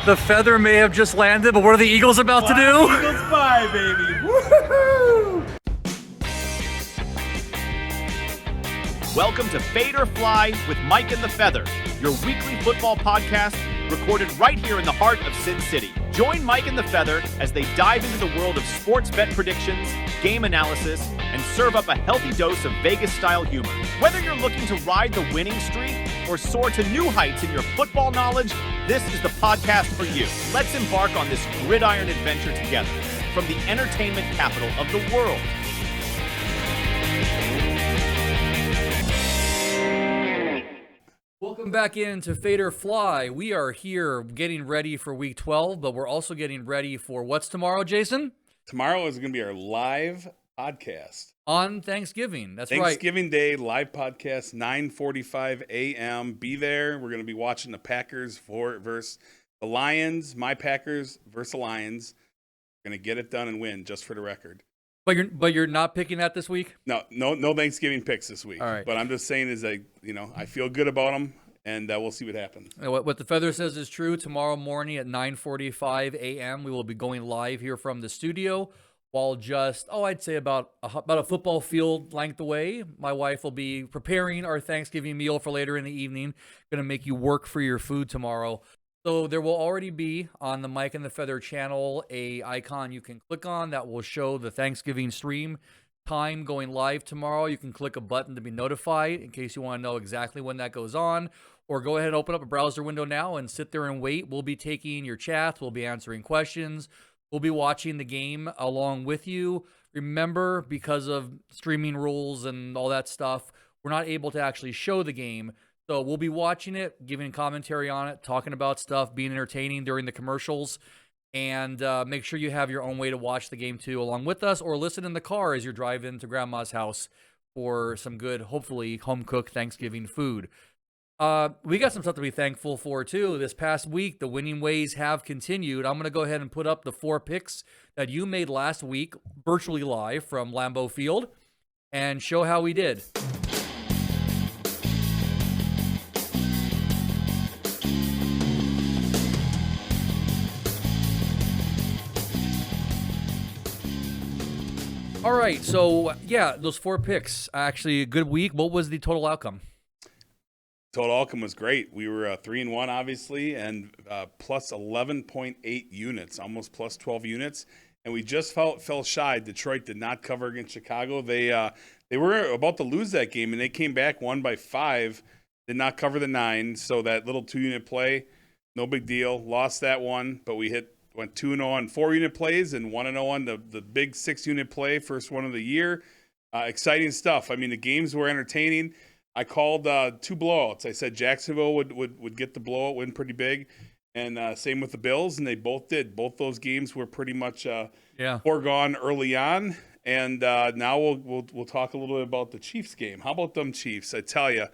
The feather may have just landed, but what are the Eagles about to do? Eagles fly, baby. Woo-hoo-hoo. Welcome to Fade or Fly with Mike and the Feather, your weekly football podcast recorded right here in the heart of Sin City. Join Mike and the Feather as they dive into the world of sports bet predictions, game analysis, and serve up a healthy dose of Vegas-style humor. Whether you're looking to ride the winning streak or soar to new heights in your football knowledge, this is the podcast for you. Let's embark on this gridiron adventure together from the entertainment capital of the world. Welcome back into Fade or Fly. We are here getting ready for Week 12, but we're also getting ready for what's tomorrow, Jason? Tomorrow is going to be our live podcast. On Thanksgiving. That's Thanksgiving Day live podcast, 9:45 a.m. Be there. We're going to be watching the Packers versus the Lions. My Packers versus the Lions. We're going to get it done and win, just for the record. But you're not picking that this week? No Thanksgiving picks this week. All right. But I'm just saying is I feel good about them, and we'll see what happens. What the Feather says is true. Tomorrow morning at 9:45 a.m. we will be going live here from the studio. While just, I'd say about a football field length away. My wife will be preparing our Thanksgiving meal for later in the evening. Going to make you work for your food tomorrow. So there will already be on the Mike and the Feather channel a icon you can click on that will show the Thanksgiving stream time going live tomorrow. You can click a button to be notified in case you want to know exactly when that goes on. Or go ahead and open up a browser window now and sit there and wait. We'll be taking your chats. We'll be answering questions. We'll be watching the game along with you. Remember, because of streaming rules and all that stuff, we're not able to actually show the game. So we'll be watching it, giving commentary on it, talking about stuff, being entertaining during the commercials. And make sure you have your own way to watch the game, too, along with us. Or listen in the car as you're driving to Grandma's house for some good, hopefully, home-cooked Thanksgiving food. We got some stuff to be thankful for, too. This past week, the winning ways have continued. I'm going to go ahead and put up the 4 picks that you made last week, virtually live from Lambeau Field, and show how we did. All right, so, yeah, those 4 picks. Actually, a good week. What was the total outcome? Total outcome was great. We were 3-1, obviously, and plus 11.8 units, almost plus 12 units. And we just fell shy. Detroit did not cover against Chicago. They were about to lose that game, and they came back, won by 5, did not cover the 9. So that little 2-unit play, no big deal. Lost that one, but we went 2-0 on 4-unit plays and 1-0 on the big 6-unit play, first one of the year. Exciting stuff. I mean, the games were entertaining. I called 2 blowouts. I said Jacksonville would get the blowout, win pretty big, and same with the Bills, and they both did. Both those games were pretty much foregone early on, and now we'll talk a little bit about the Chiefs game. How about them Chiefs? I tell you,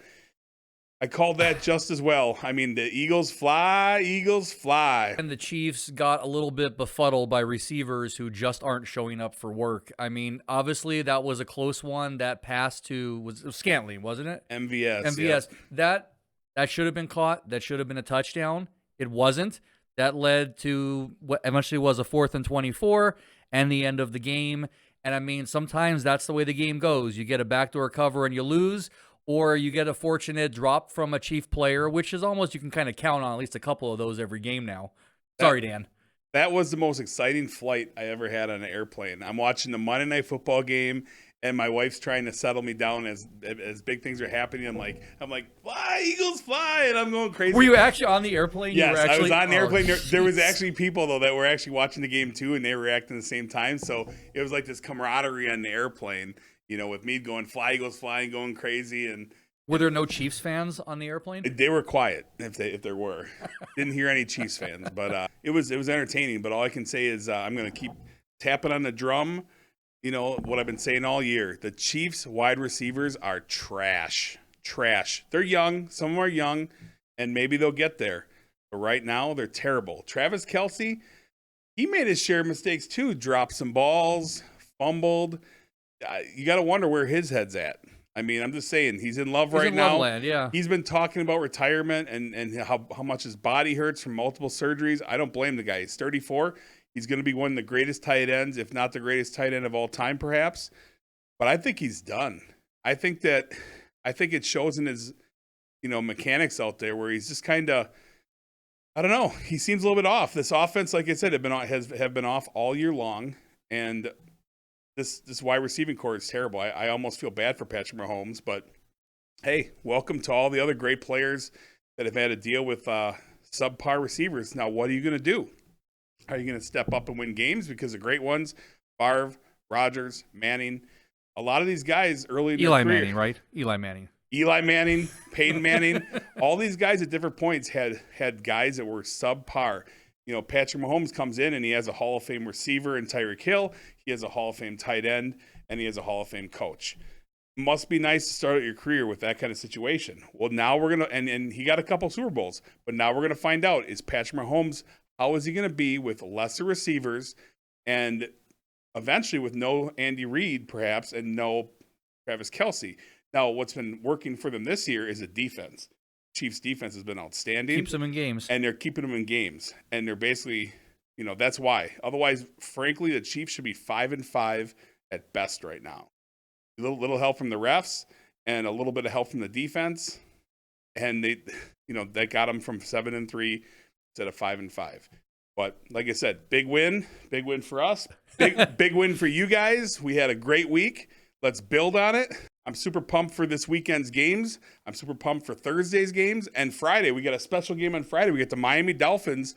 I called that just as well. I mean, the Eagles fly. And the Chiefs got a little bit befuddled by receivers who just aren't showing up for work. I mean, obviously, that was a close one. That pass was Scantling, wasn't it? MVS. Yeah. That should have been caught. That should have been a touchdown. It wasn't. That led to what eventually was a 4th and 24 and the end of the game. And, I mean, sometimes that's the way the game goes. You get a backdoor cover and you lose, or you get a fortunate drop from a Chief player, which is almost, you can kind of count on at least a couple of those every game now. Sorry, Dan. That was the most exciting flight I ever had on an airplane. I'm watching the Monday Night Football game, and my wife's trying to settle me down as big things are happening. I'm like, fly, Eagles, fly, and I'm going crazy. Were you actually on the airplane? Yes, I was on the airplane. There was actually people, though, that were actually watching the game, too, and they were reacting at the same time. So it was like this camaraderie on the airplane, with me going, fly, Eagles, fly, and going crazy. And were there no Chiefs fans on the airplane? They were quiet, if there were. Didn't hear any Chiefs fans, but it was entertaining. But all I can say is I'm going to keep tapping on the drum. What I've been saying all year. The Chiefs wide receivers are trash. They're young. Some of them are young, and maybe they'll get there. But right now, they're terrible. Travis Kelce, he made his share of mistakes too. Dropped some balls, fumbled. You got to wonder where his head's at. I mean, I'm just saying he's in love He's right in now. Loveland, yeah. He's been talking about retirement and how much his body hurts from multiple surgeries. I don't blame the guy. He's 34. He's going to be one of the greatest tight ends, if not the greatest tight end of all time, perhaps. But I think he's done. I think it shows in his, mechanics out there where he's just kind of, I don't know. He seems a little bit off. This offense, like I said, have been off all year long, and this wide receiving core is terrible. I almost feel bad for Patrick Mahomes, but hey, welcome to all the other great players that have had to deal with subpar receivers. Now, what are you going to do? Are you going to step up and win games? Because the great ones, Favre, Rodgers, Manning, a lot of these guys early in their career, Manning, right? Eli Manning, Peyton Manning, all these guys at different points had guys that were subpar. Patrick Mahomes comes in and he has a Hall of Fame receiver in Tyreek Hill. He has a Hall of Fame tight end, and he has a Hall of Fame coach. Must be nice to start out your career with that kind of situation. Well, now we're going to, and he got a couple Super Bowls, but now we're going to find out, is Patrick Mahomes, how is he going to be with lesser receivers and eventually with no Andy Reid, perhaps, and no Travis Kelce? Now, what's been working for them this year is the defense. Chiefs' defense has been outstanding. Keeps them in games. And they're keeping them in games. And they're basically, that's why. Otherwise, frankly, the Chiefs should be 5-5 at best right now. A little help from the refs and a little bit of help from the defense. And that got them from 7-3 instead of 5-5. But like I said, big win for us. Big win for you guys. We had a great week. Let's build on it. I'm super pumped for this weekend's games. I'm super pumped for Thursday's games. And Friday, we got a special game on Friday. We get the Miami Dolphins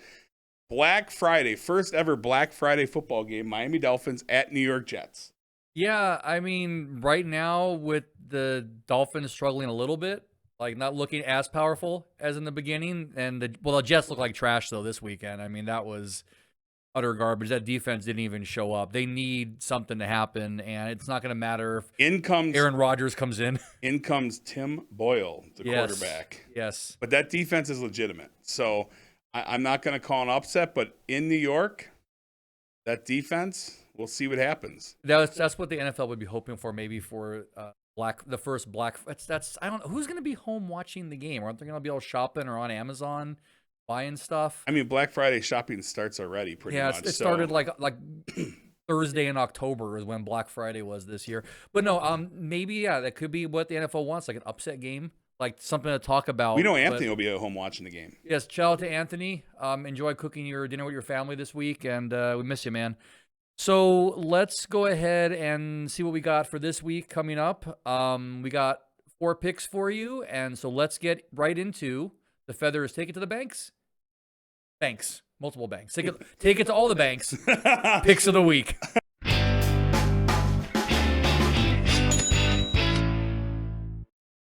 Black Friday, first ever Black Friday football game, Miami Dolphins at New York Jets. Yeah, I mean, right now with the Dolphins struggling a little bit, like not looking as powerful as in the beginning, and the Jets look like trash though this weekend. I mean, that was utter garbage. That defense didn't even show up. They need something to happen, and it's not going to matter if Aaron Rodgers comes in. In comes Tim Boyle, the quarterback. Yes. But that defense is legitimate. So I'm not going to call an upset, but in New York, that defense, we'll see what happens. That's what the NFL would be hoping for, maybe for the first Black. That's I don't know who's going to be home watching the game. Aren't they going to be all shopping or on Amazon buying stuff? I mean, Black Friday shopping starts already pretty much. Yeah, it started like Thursday in October is when Black Friday was this year. But no, maybe that could be what the NFL wants, like an upset game, like something to talk about. We know Anthony will be at home watching the game. Yes, shout out to Anthony. Enjoy cooking your dinner with your family this week, and we miss you, man. So let's go ahead and see what we got for this week coming up. We got 4 picks for you, and so let's get right into the Feathers. Take it to the banks. Banks. Multiple banks. Take it to all the banks. Picks of the week.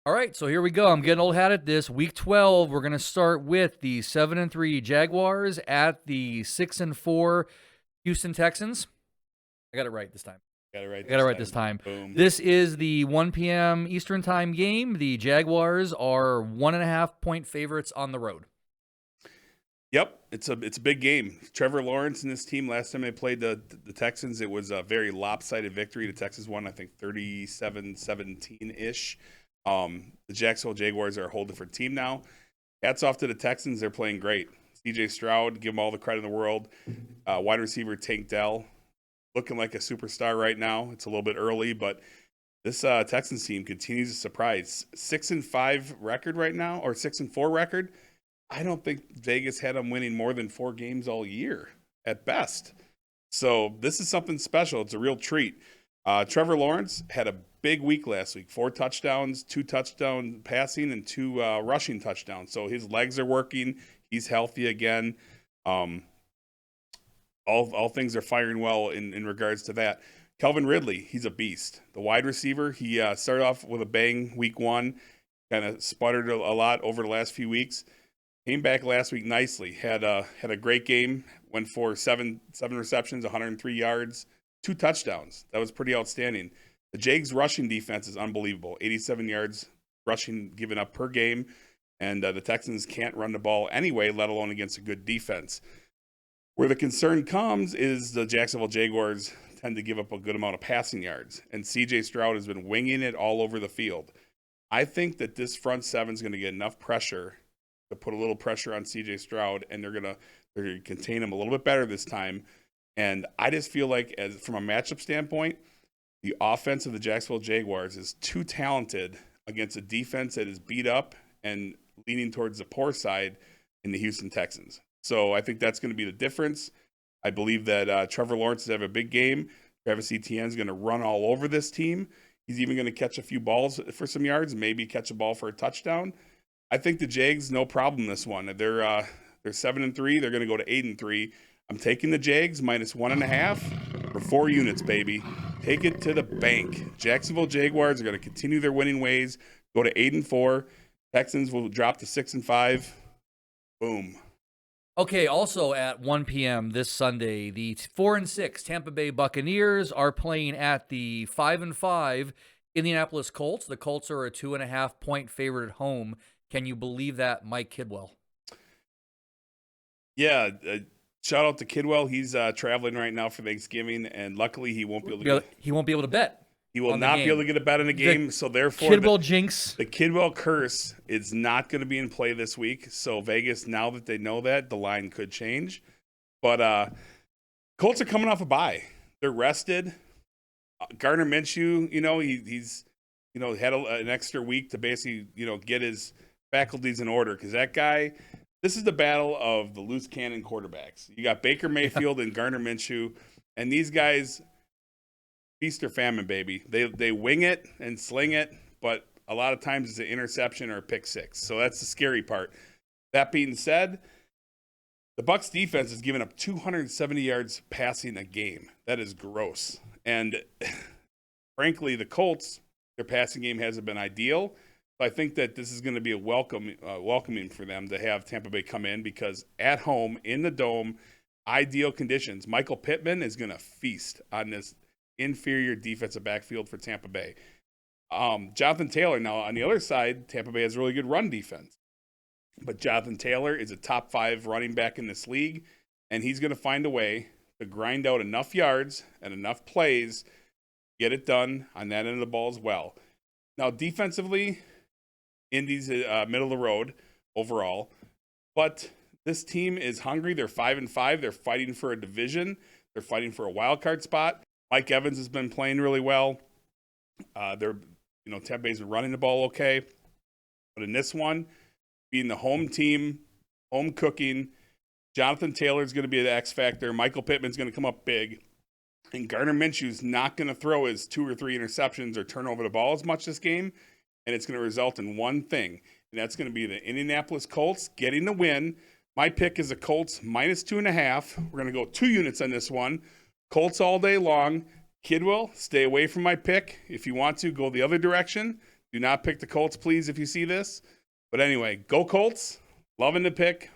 All right, so here we go. I'm getting old hat at this. Week 12, we're going to start with the 7-3 Jaguars at the 6-4 Houston Texans. I got it right this time. Got it right this time. Boom. This is the 1 p.m. Eastern time game. The Jaguars are 1.5-point favorites on the road. Yep, it's a big game. Trevor Lawrence and his team, last time they played the Texans, it was a very lopsided victory. The Texans won, I think, 37-17-ish. The Jacksonville Jaguars are a whole different team now. Hats off to the Texans. They're playing great. C.J. Stroud, give him all the credit in the world. Wide receiver Tank Dell, looking like a superstar right now. It's a little bit early, but this Texans team continues to surprise. 6-5 record right now, or 6-4 record. I don't think Vegas had them winning more than 4 games all year at best. So this is something special. It's a real treat. Trevor Lawrence had a big week last week. 4 touchdowns, 2 touchdown passing, and 2 rushing touchdowns. So his legs are working. He's healthy again. All things are firing well in regards to that. Calvin Ridley, he's a beast. The wide receiver, he started off with a bang week 1, kind of sputtered a lot over the last few weeks. Came back last week nicely. Had a great game. Went for seven receptions, 103 yards, 2 touchdowns. That was pretty outstanding. The Jags rushing defense is unbelievable. 87 yards rushing given up per game. And the Texans can't run the ball anyway, let alone against a good defense. Where the concern comes is the Jacksonville Jaguars tend to give up a good amount of passing yards. And C.J. Stroud has been winging it all over the field. I think that this front seven is going to get enough pressure to put a little pressure on C.J. Stroud, and they're going to contain him a little bit better this time. And I just feel like, as from a matchup standpoint, the offense of the Jacksonville Jaguars is too talented against a defense that is beat up and leaning towards the poor side in the Houston Texans. So I think that's going to be the difference. I believe that Trevor Lawrence is going to have a big game. Travis Etienne is going to run all over this team. He's even going to catch a few balls for some yards, maybe catch a ball for a touchdown. I think the Jags, no problem this one. They're 7-3. They're going to go to 8-3. I'm taking the Jags minus 1.5 for 4 units, baby. Take it to the bank. Jacksonville Jaguars are going to continue their winning ways, go to 8-4. Texans will drop to 6-5. Boom. Okay, also at 1 p.m. this Sunday, the 4-6 Tampa Bay Buccaneers are playing at the 5-5 Indianapolis Colts. The Colts are a 2.5-point favorite at home. Can you believe that, Mike Kidwell? Yeah, shout out to Kidwell. He's traveling right now for Thanksgiving, and luckily he won't be able to. He won't be able to bet. He will not be able to get a bet in the game, so therefore Kidwell jinx. The Kidwell curse is not going to be in play this week. So Vegas, now that they know that, the line could change. But Colts are coming off a bye. They're rested. Gardner Minshew, he's had an extra week to basically get his faculties in order, because that guy. This is the battle of the loose cannon quarterbacks. You got Baker Mayfield and Gardner Minshew, and these guys. Feast or famine, baby. They wing it and sling it, but a lot of times it's an interception or a pick six. So that's the scary part. That being said, the Bucs defense has given up 270 yards passing a game. That is gross. And frankly, the Colts, their passing game hasn't been ideal. So I think that this is going to be a welcoming for them to have Tampa Bay come in, because at home in the dome, ideal conditions. Michael Pittman is going to feast on this inferior defensive backfield for Tampa Bay. Jonathan Taylor, now on the other side, Tampa Bay has a really good run defense. But Jonathan Taylor is a top 5 running back in this league, and he's going to find a way to grind out enough yards and enough plays, get it done on that end of the ball as well. Now, defensively, Indy's middle of the road overall, but this team is hungry. They're 5-5. They're fighting for a division. They're fighting for a wild card spot. Mike Evans has been playing really well. Tampa Bay's been running the ball okay. But in this one, being the home team, home cooking, Jonathan Taylor's going to be the X factor. Michael Pittman's going to come up big. And Gardner Minshew's not going to throw his 2 or 3 interceptions or turn over the ball as much this game. And it's going to result in one thing, and that's going to be the Indianapolis Colts getting the win. My pick is the Colts minus 2.5. We're going to go 2 units on this one. Colts all day long. Kidwell, stay away from my pick. If you want to, go the other direction. Do not pick the Colts, please, if you see this. But anyway, go Colts. Loving the pick.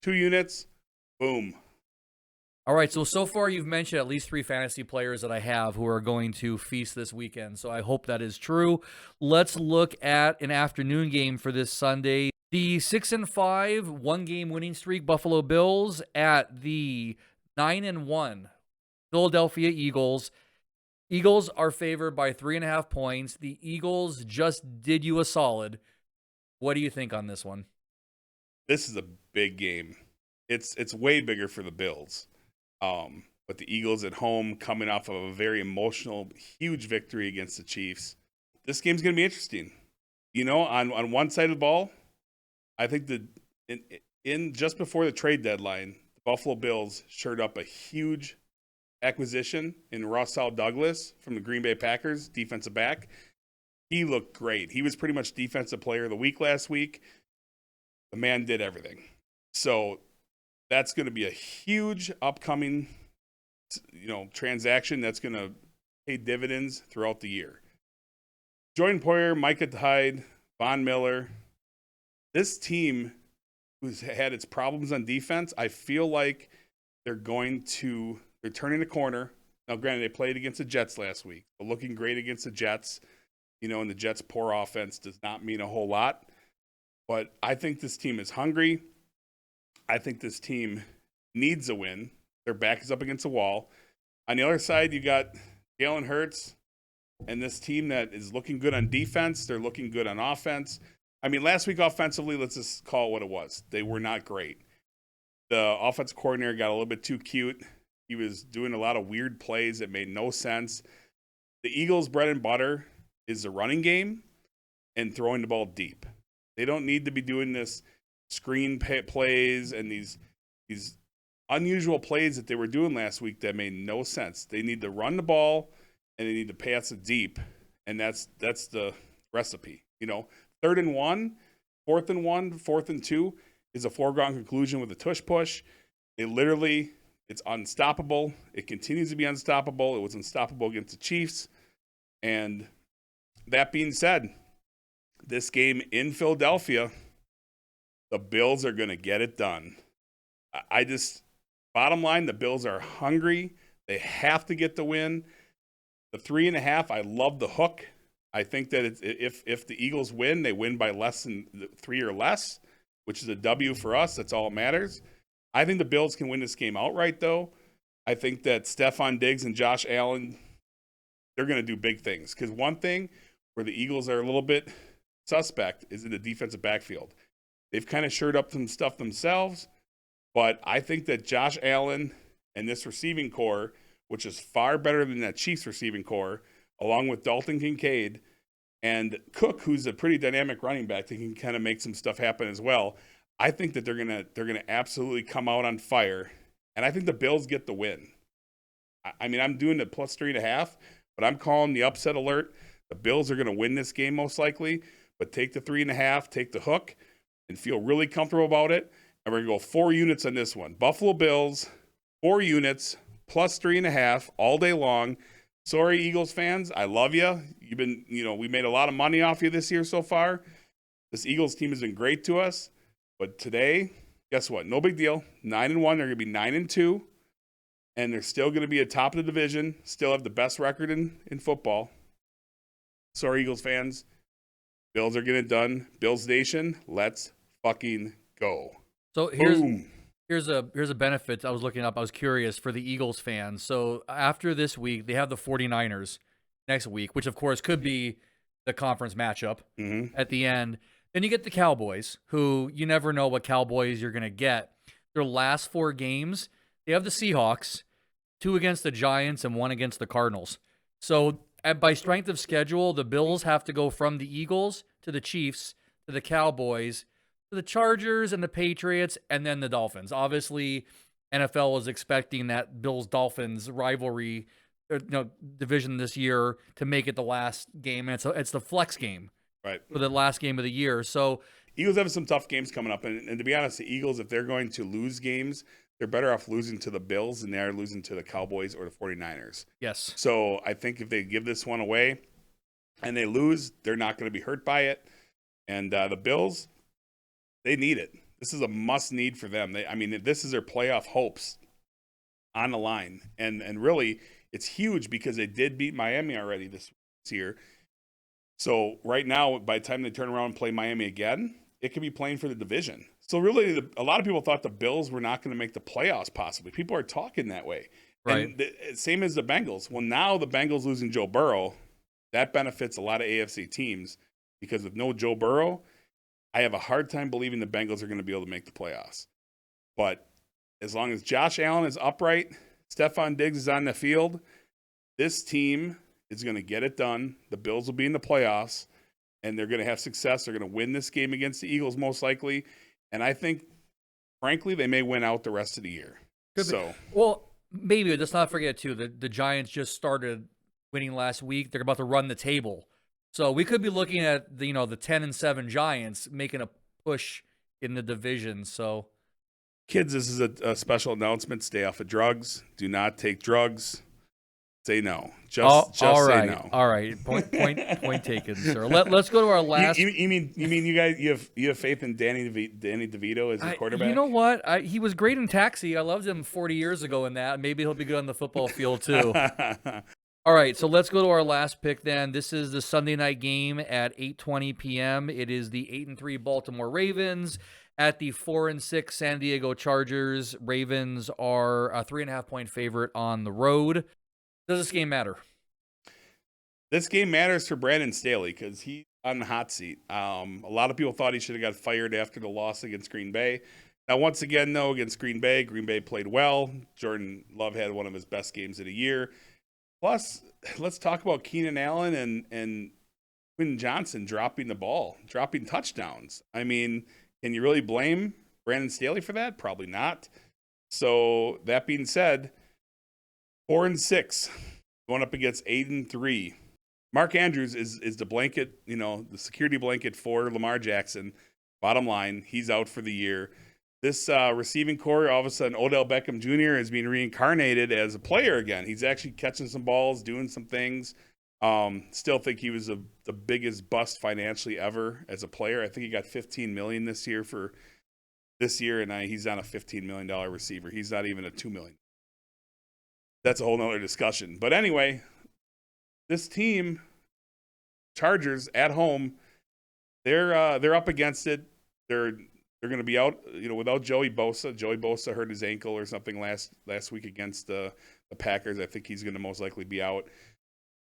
2 units. Boom. All right, so far you've mentioned at least 3 fantasy players that I have who are going to feast this weekend, so I hope that is true. Let's look at an afternoon game for this Sunday. The 6-5 one-game winning streak Buffalo Bills at the 9-1 Philadelphia Eagles. Eagles are favored by 3.5 points. The Eagles just did you a solid. What do you think on this one? This is a big game. It's way bigger for the Bills. But the Eagles at home, coming off of a very emotional, huge victory against the Chiefs. This game's going to be interesting. On one side of the ball, I think that in just before the trade deadline, the Buffalo Bills shored up a huge acquisition in Russell Douglas from the Green Bay Packers, defensive back. He looked great. He was pretty much defensive player of the week last week. The man did everything. So that's going to be a huge upcoming, transaction that's going to pay dividends throughout the year. Jordan Poyer, Micah Hyde, Von Miller. This team, who's had its problems on defense, I feel like they're turning the corner. Now, granted, they played against the Jets last week, but looking great against the Jets. And the Jets' poor offense does not mean a whole lot. But I think this team is hungry. I think this team needs a win. Their back is up against the wall. On the other side, you got Jalen Hurts and this team that is looking good on defense. They're looking good on offense. I mean, last week offensively, let's just call it what it was. They were not great. The offensive coordinator got a little bit too cute. He was doing a lot of weird plays that made no sense. The Eagles' bread and butter is the running game and throwing the ball deep. They don't need to be doing this screen plays and these unusual plays that they were doing last week that made no sense. They need to run the ball and they need to pass it deep, and that's the recipe. 3rd and 1, 4th and 1, 4th and 2 is a foregone conclusion with a tush push. It's unstoppable. It continues to be unstoppable. It was unstoppable against the Chiefs. And that being said, this game in Philadelphia, the Bills are going to get it done. Bottom line, the Bills are hungry. They have to get the win. The 3.5, I love the hook. I think that if the Eagles win, they win by less than 3 or less, which is a W for us. That's all that matters. I think the Bills can win this game outright, though. I think that Stephon Diggs and Josh Allen, they're going to do big things. Because one thing where the Eagles are a little bit suspect is in the defensive backfield. They've kind of shored up some stuff themselves, but I think that Josh Allen and this receiving core, which is far better than that Chiefs receiving core, along with Dalton Kincaid and Cook, who's a pretty dynamic running back that can kind of make some stuff happen as well. I think that they're gonna absolutely come out on fire, and I think the Bills get the win. I mean, I'm doing the plus 3.5, but I'm calling the upset alert. The Bills are gonna win this game most likely, but take the 3.5, take the hook, and feel really comfortable about it. And we're gonna go 4 units on this one. Buffalo Bills, 4 units, plus 3.5 all day long. Sorry, Eagles fans, I love you. You've been, we made a lot of money off you this year so far. This Eagles team has been great to us. But today, guess what? No big deal. 9-1. They're going to be 9-2. And they're still going to be atop of the division. Still have the best record in football. Sorry, Eagles fans. Bills are getting it done. Bills Nation, let's fucking go. So here's a benefit I was looking up. I was curious for the Eagles fans. So after this week, they have the 49ers next week, which of course could be the conference matchup at the end. Then you get the Cowboys, who you never know what Cowboys you're going to get. Their last 4 games, they have the Seahawks, 2 against the Giants and 1 against the Cardinals. So by strength of schedule, the Bills have to go from the Eagles to the Chiefs to the Cowboys to the Chargers and the Patriots and then the Dolphins. Obviously, NFL is expecting that Bills-Dolphins rivalry division this year to make it the last game. And it's the flex game. Right. For the last game of the year. So Eagles have some tough games coming up. And to be honest, the Eagles, if they're going to lose games, they're better off losing to the Bills than they are losing to the Cowboys or the 49ers. Yes. So I think if they give this one away and they lose, they're not going to be hurt by it. And the Bills, they need it. This is a must need for them. This is their playoff hopes on the line. And really, it's huge because they did beat Miami already this year. So right now, by the time they turn around and play Miami again, it could be playing for the division. So really, a lot of people thought the Bills were not going to make the playoffs possibly. People are talking that way. Right. And same as the Bengals. Well, now the Bengals losing Joe Burrow, that benefits a lot of AFC teams because with no Joe Burrow, I have a hard time believing the Bengals are going to be able to make the playoffs. But as long as Josh Allen is upright, Stephon Diggs is on the field, this team is going to get it done. The Bills will be in the playoffs, and they're going to have success. They're going to win this game against the Eagles most likely. And I think, frankly, they may win out the rest of the year. Well, maybe. Let's not forget, too, the Giants just started winning last week. They're about to run the table. So we could be looking at the 10-7 Giants making a push in the division. So, kids, this is a special announcement. Stay off of drugs. Do not take drugs. Say no. Just all right. say no. All right. Point taken, sir. Let's go to our last. You mean you guys you have faith in Danny DeVito as your quarterback? You know what? He was great in Taxi. I loved him 40 years ago in that. Maybe he'll be good on the football field too. All right, so let's go to our last pick then. This is the Sunday night game at 8:20 p.m. It is the 8-3 Baltimore Ravens at the 4-6 San Diego Chargers. Ravens are a 3.5-point favorite on the road. Does this game matter? This game matters for Brandon Staley because he's on the hot seat. A lot of people thought he should have got fired after the loss against Green Bay. Now, once again, though, against Green Bay played well. Jordan Love had one of his best games of the year. Plus, let's talk about Keenan Allen and Quinn Johnson dropping the ball, dropping touchdowns. I mean, can you really blame Brandon Staley for that? Probably not. So, that being said, 4-6 going up against 8-3. Mark Andrews is the blanket, the security blanket for Lamar Jackson. Bottom line, he's out for the year. This receiving core, all of a sudden, Odell Beckham Jr. is being reincarnated as a player again. He's actually catching some balls, doing some things. Still think he was the biggest bust financially ever as a player. I think he got $15 million this year, and he's not a $15 million receiver. He's not even a $2 million. That's a whole nother discussion. But anyway, this team, Chargers at home, they're up against it. They're going to be out, without Joey Bosa. Joey Bosa hurt his ankle or something last week against the Packers. I think he's going to most likely be out.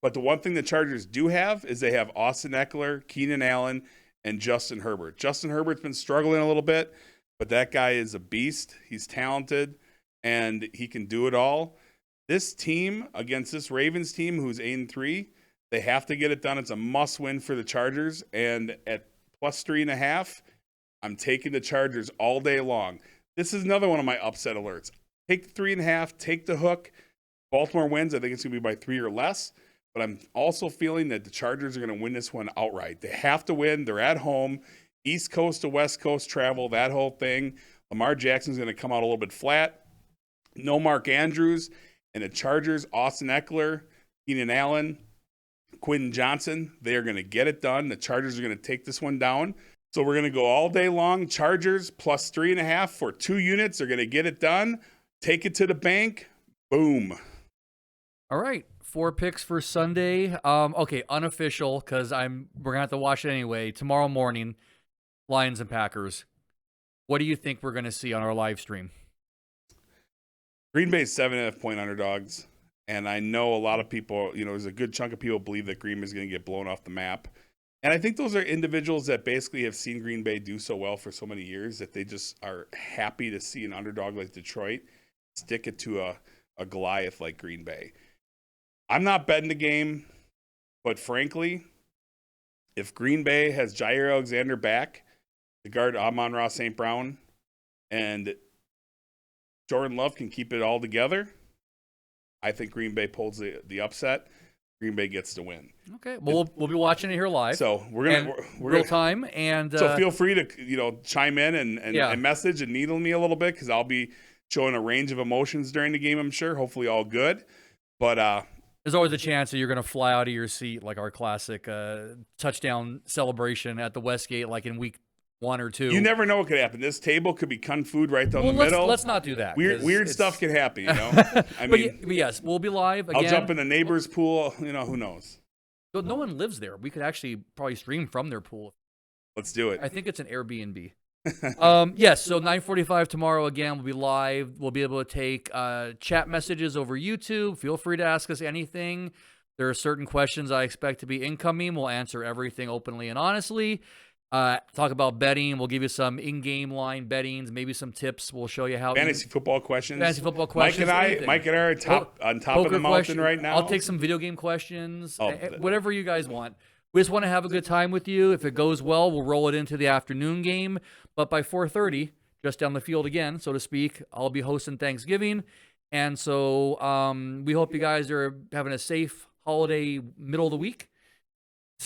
But the one thing the Chargers do have is they have Austin Eckler, Keenan Allen, and Justin Herbert. Justin Herbert's been struggling a little bit, but that guy is a beast. He's talented, and he can do it all. This team, against this Ravens team who's 8-3, they have to get it done. It's a must-win for the Chargers, and at plus 3.5, I'm taking the Chargers all day long. This is another one of my upset alerts. Take the 3.5, take the hook. Baltimore wins. I think it's going to be by 3 or less. But I'm also feeling that the Chargers are going to win this one outright. They have to win. They're at home. East Coast to West Coast travel, that whole thing. Lamar Jackson's going to come out a little bit flat. No Mark Andrews. And the Chargers, Austin Eckler, Keenan Allen, Quinn Johnson, they are going to get it done. The Chargers are going to take this one down. So we're going to go all day long. Chargers plus 3.5 for 2 units. They're going to get it done. Take it to the bank. Boom. All right. 4 picks for Sunday. Okay, unofficial because we're gonna have to watch it anyway. Tomorrow morning, Lions and Packers. What do you think we're gonna see on our live stream? Green Bay's 7.5-point underdogs, and I know a lot of people. There's a good chunk of people believe that Green Bay's gonna get blown off the map, and I think those are individuals that basically have seen Green Bay do so well for so many years that they just are happy to see an underdog like Detroit stick it to a Goliath like Green Bay. I'm not betting the game, but frankly, if Green Bay has Jair Alexander back to guard Amon-Ra St. Brown and Jordan Love can keep it all together, I think Green Bay pulls the upset. Green Bay gets the win. Okay, well, we'll be watching it here live. So we're real time, and so feel free to chime in and message and needle me a little bit because I'll be showing a range of emotions during the game. I'm sure, hopefully all good, but there's always a chance that you're going to fly out of your seat like our classic touchdown celebration at the Westgate, like in week 1 or 2. You never know what could happen. This table could be kung fu right down the middle. Let's not do that. Weird stuff can happen, I mean, but yes, we'll be live again. I'll jump in a neighbor's pool. Who knows? No one lives there. We could actually probably stream from their pool. Let's do it. I think it's an Airbnb. Yes, so 9:45 tomorrow again. We'll be live. We'll be able to take chat messages over YouTube. Feel free to ask us anything. There are certain questions I expect to be incoming. We'll answer everything openly and honestly. Talk about betting. We'll give you some in-game line bettings, maybe some tips. We'll show you how fantasy football questions. Mike and I are on top of the mountain right now. I'll take some video game questions. Whatever you guys want. We just want to have a good time with you. If it goes well, we'll roll it into the afternoon game. But by 4:30, just down the field again, so to speak, I'll be hosting Thanksgiving. And so we hope you guys are having a safe holiday middle of the week.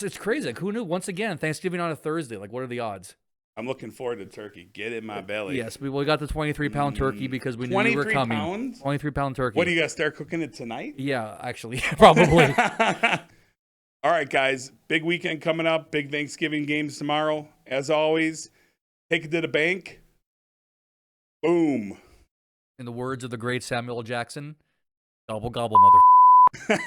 It's crazy. Like, who knew? Once again, Thanksgiving on a Thursday. Like, what are the odds? I'm looking forward to turkey. Get in my belly. Yes, we got the 23-pound turkey because we knew you were coming. 23-pound turkey. What, are you going to start cooking it tonight? Yeah, actually, probably. All right, guys. Big weekend coming up. Big Thanksgiving games tomorrow. As always, take it to the bank. Boom. In the words of the great Samuel Jackson, gobble, gobble, mother.